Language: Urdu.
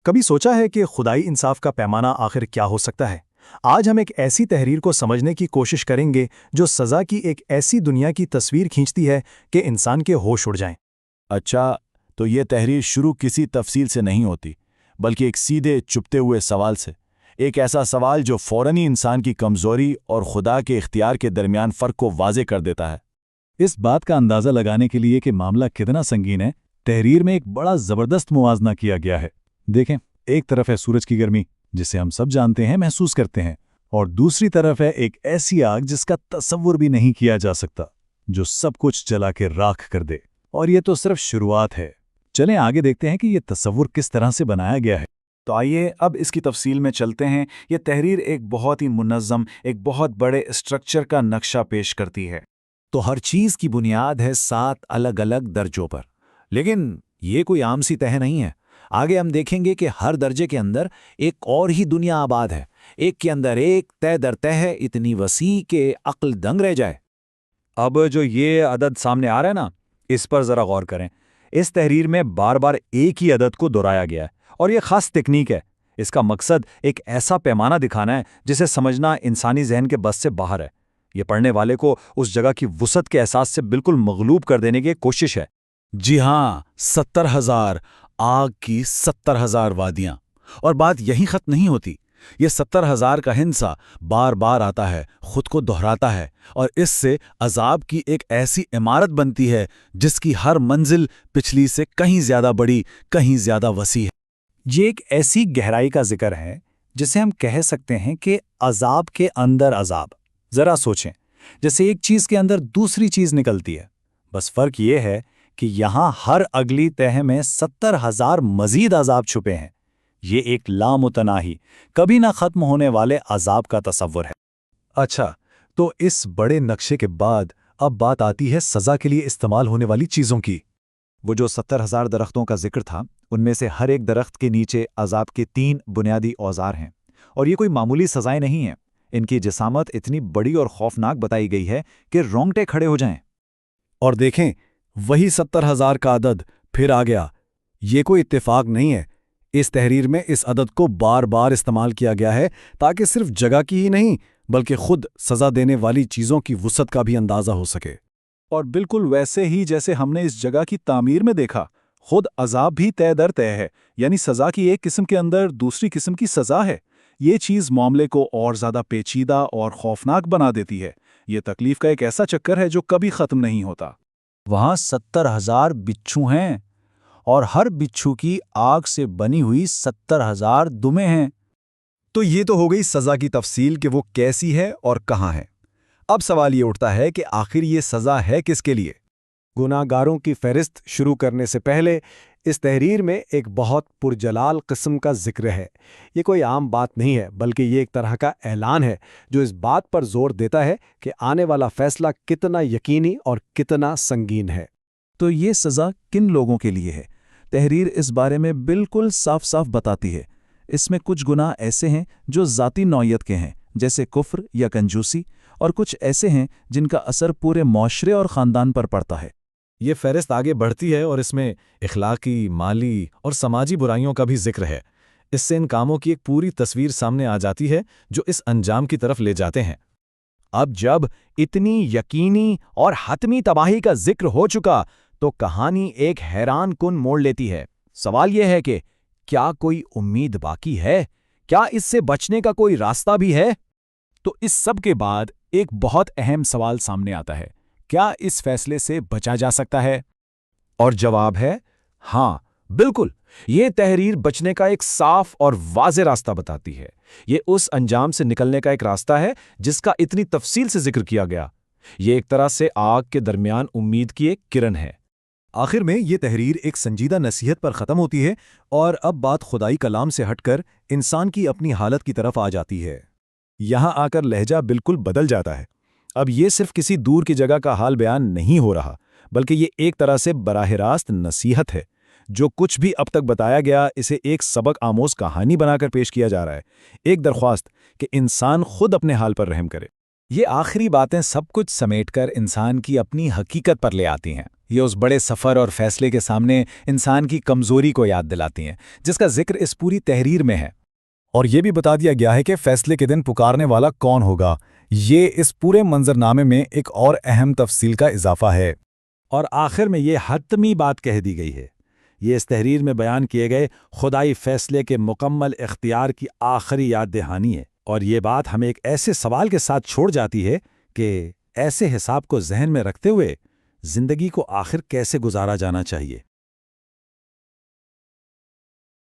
کبھی سوچا ہے کہ خدائی انصاف کا پیمانہ آخر کیا ہو سکتا ہے؟ آج ہم ایک ایسی تحریر کو سمجھنے کی کوشش کریں گے جو سزا کی ایک ایسی دنیا کی تصویر کھینچتی ہے کہ انسان کے ہوش اڑ جائیں۔ اچھا، تو یہ تحریر شروع کسی تفصیل سے نہیں ہوتی، بلکہ ایک سیدھے چپتے ہوئے سوال سے، ایک ایسا سوال جو فوراً انسان کی کمزوری اور خدا کے اختیار کے درمیان فرق کو واضح کر دیتا ہے۔ اس بات کا اندازہ لگانے کے لیے کہ معاملہ کتنا سنگین ہے، تحریر میں ایک بڑا زبردست موازنہ کیا گیا ہے۔ دیکھیں، ایک طرف ہے سورج کی گرمی، جسے ہم سب جانتے ہیں، محسوس کرتے ہیں، اور دوسری طرف ہے ایک ایسی آگ جس کا تصور بھی نہیں کیا جا سکتا، جو سب کچھ جلا کے راکھ کر دے۔ اور یہ تو صرف شروعات ہے۔ چلیں آگے دیکھتے ہیں کہ یہ تصور کس طرح سے بنایا گیا ہے۔ تو آئیے اب اس کی تفصیل میں چلتے ہیں۔ یہ تحریر ایک بہت ہی منظم، ایک بہت بڑے اسٹرکچر کا نقشہ پیش کرتی ہے۔ تو ہر چیز کی بنیاد ہے 7 الگ الگ درجوں پر، لیکن یہ کوئی عام سی تہ نہیں ہے۔ آگے ہم دیکھیں گے کہ ہر درجے کے اندر ایک اور ہی دنیا آباد ہے، ایک کے اندر ایک، تہ در تہ ہے، اتنی وسیع کہ عقل دنگ رہ جائے۔ اب جو یہ عدد سامنے آ رہا ہے نا، اس پر ذرا غور کریں۔ اس تحریر میں بار بار ایک ہی عدد کو دہرایا گیا ہے، اور یہ خاص تکنیک ہے۔ اس کا مقصد ایک ایسا پیمانہ دکھانا ہے جسے سمجھنا انسانی ذہن کے بس سے باہر ہے۔ یہ پڑھنے والے کو اس جگہ کی وسعت کے احساس سے بالکل مغلوب کر دینے کی کوشش ہے۔ جی ہاں، 70,000 آگ کی 70,000 وادیاں۔ اور بات یہیں ختم نہیں ہوتی۔ یہ 70,000 کا ہندسہ بار بار آتا ہے، خود کو دہراتا ہے، اور اس سے عذاب کی ایک ایسی عمارت بنتی ہے جس کی ہر منزل پچھلی سے کہیں زیادہ بڑی، کہیں زیادہ وسیع ہے۔ یہ ایک ایسی گہرائی کا ذکر ہے جسے ہم کہہ سکتے ہیں کہ عذاب کے اندر عذاب۔ ذرا سوچیں، جیسے ایک چیز کے اندر دوسری چیز نکلتی ہے، بس فرق یہ ہے کہ یہاں ہر اگلی تہہ میں 70,000 مزید عذاب چھپے ہیں۔ یہ ایک لامتناہی، کبھی نہ ختم ہونے والے عذاب کا تصور ہے۔ اچھا، تو اس بڑے نقشے کے بعد اب بات آتی ہے سزا کے لیے استعمال ہونے والی چیزوں کی۔ وہ جو 70,000 درختوں کا ذکر تھا، ان میں سے ہر ایک درخت کے نیچے عذاب کے 3 بنیادی اوزار ہیں، اور یہ کوئی معمولی سزائیں نہیں ہیں۔ ان کی جسامت اتنی بڑی اور خوفناک بتائی گئی ہے کہ رونگٹے کھڑے ہو جائیں۔ اور دیکھیں، وہی 70,000 کا عدد پھر آ گیا۔ یہ کوئی اتفاق نہیں ہے۔ اس تحریر میں اس عدد کو بار بار استعمال کیا گیا ہے تاکہ صرف جگہ کی ہی نہیں، بلکہ خود سزا دینے والی چیزوں کی وسعت کا بھی اندازہ ہو سکے۔ اور بالکل ویسے ہی جیسے ہم نے اس جگہ کی تعمیر میں دیکھا، خود عذاب بھی تہ در تہ ہے، یعنی سزا کی ایک قسم کے اندر دوسری قسم کی سزا ہے۔ یہ چیز معاملے کو اور زیادہ پیچیدہ اور خوفناک بنا دیتی ہے۔ یہ تکلیف کا ایک ایسا چکر ہے جو کبھی ختم نہیں ہوتا۔ وہاں 70,000 بچھو ہیں، اور ہر بچھو کی آگ سے بنی ہوئی 70,000 دمیں ہیں۔ تو یہ تو ہو گئی سزا کی تفصیل کہ وہ کیسی ہے اور کہاں ہے۔ اب سوال یہ اٹھتا ہے کہ آخر یہ سزا ہے کس کے لیے؟ گناہ گاروں کی فہرست شروع کرنے سے پہلے اس تحریر میں ایک بہت پرجلال قسم کا ذکر ہے۔ یہ کوئی عام بات نہیں ہے، بلکہ یہ ایک طرح کا اعلان ہے جو اس بات پر زور دیتا ہے کہ آنے والا فیصلہ کتنا یقینی اور کتنا سنگین ہے۔ تو یہ سزا کن لوگوں کے لیے ہے؟ تحریر اس بارے میں بالکل صاف صاف بتاتی ہے۔ اس میں کچھ گناہ ایسے ہیں جو ذاتی نوعیت کے ہیں، جیسے کفر یا کنجوسی، اور کچھ ایسے ہیں جن کا اثر پورے معاشرے اور خاندان پر پڑتا ہے۔ یہ فہرست آگے بڑھتی ہے اور اس میں اخلاقی، مالی اور سماجی برائیوں کا بھی ذکر ہے۔ اس سے ان کاموں کی ایک پوری تصویر سامنے آ جاتی ہے جو اس انجام کی طرف لے جاتے ہیں۔ اب جب اتنی یقینی اور حتمی تباہی کا ذکر ہو چکا تو کہانی ایک حیران کن موڑ لیتی ہے۔ سوال یہ ہے کہ کیا کوئی امید باقی ہے؟ کیا اس سے بچنے کا کوئی راستہ بھی ہے؟ تو اس سب کے بعد ایک بہت اہم سوال سامنے آتا ہے، کیا اس فیصلے سے بچا جا سکتا ہے؟ اور جواب ہے ہاں، بالکل۔ یہ تحریر بچنے کا ایک صاف اور واضح راستہ بتاتی ہے۔ یہ اس انجام سے نکلنے کا ایک راستہ ہے جس کا اتنی تفصیل سے ذکر کیا گیا۔ یہ ایک طرح سے آگ کے درمیان امید کی ایک کرن ہے۔ آخر میں یہ تحریر ایک سنجیدہ نصیحت پر ختم ہوتی ہے، اور اب بات خدائی کلام سے ہٹ کر انسان کی اپنی حالت کی طرف آ جاتی ہے۔ یہاں آ کر لہجہ بالکل بدل جاتا ہے۔ اب یہ صرف کسی دور کی جگہ کا حال بیان نہیں ہو رہا، بلکہ یہ ایک طرح سے براہ راست نصیحت ہے۔ جو کچھ بھی اب تک بتایا گیا اسے ایک سبق آموز کہانی بنا کر پیش کیا جا رہا ہے، ایک درخواست کہ انسان خود اپنے حال پر رحم کرے۔ یہ آخری باتیں سب کچھ سمیٹ کر انسان کی اپنی حقیقت پر لے آتی ہیں۔ یہ اس بڑے سفر اور فیصلے کے سامنے انسان کی کمزوری کو یاد دلاتی ہیں، جس کا ذکر اس پوری تحریر میں ہے۔ اور یہ بھی بتا دیا گیا ہے کہ فیصلے کے دن پکارنے والا کون ہوگا۔ یہ اس پورے منظرنامے میں ایک اور اہم تفصیل کا اضافہ ہے۔ اور آخر میں یہ حتمی بات کہہ دی گئی ہے، یہ اس تحریر میں بیان کیے گئے خدائی فیصلے کے مکمل اختیار کی آخری یاد دہانی ہے، اور یہ بات ہمیں ایک ایسے سوال کے ساتھ چھوڑ جاتی ہے کہ ایسے حساب کو ذہن میں رکھتے ہوئے زندگی کو آخر کیسے گزارا جانا چاہیے۔